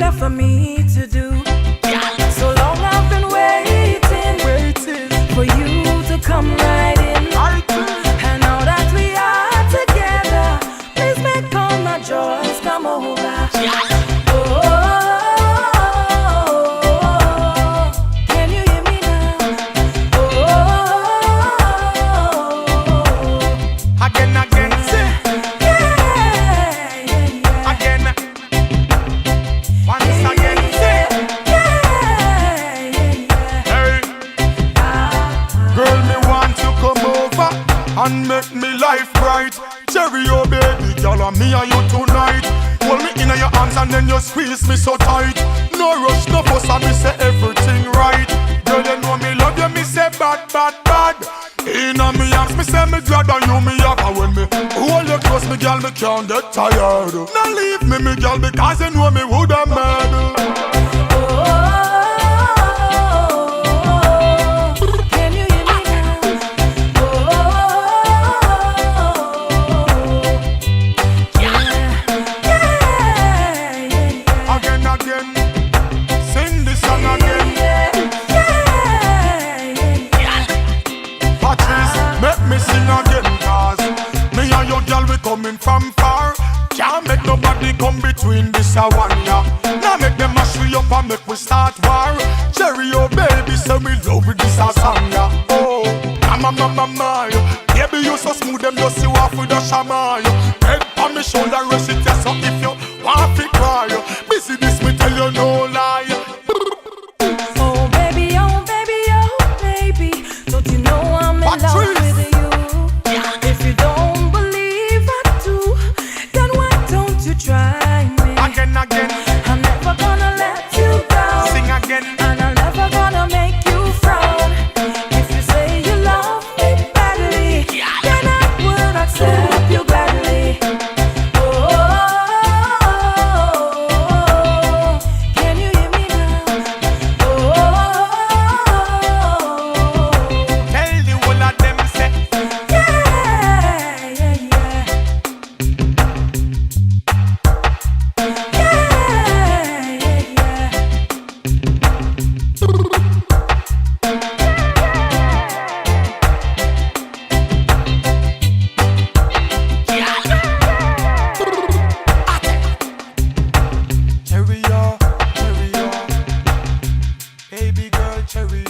left for me to do. So long I've been waiting for you to come right in. And now that we are together, please make all my joys come over. Can you hear me now? Again, again, once again, hey, girl, me want you come over and make me life bright. Cherry, oh baby, girl, and me and you tonight. Hold me in your arms and then you squeeze me so tight. No rush, no fuss, and me say everything right. Girl, you know me love you, me say bad, bad, bad. In a me arms, me say me glad and you me up. And when me hold you close, me girl, me can't get tired. Now leave me girl, because you know me woulda mad. Can you hear me now? Again, sing this song again. Patrice, make me sing again, cause me and your girl we coming from far. Can't make nobody come between this and one, yeah. Now make them mash we up and make we start war. Cherry, oh baby, say we love with this a song, yeah. Oh, mama, baby you so smooth, them just see off with a shaman. Head on me shoulder, rest it, yes, so if you want to cry, busy this me tell you no lie. Oh baby, don't you know I'm in love with you? If you don't believe I do, then why don't you try me? Again, I'm never gonna let you down. sing again. And I'm never gonna make you frown. If you say you love me badly, then I will accept you gladly. Can you hear me now? Tell the whole of them say, cherry, baby girl, cherry,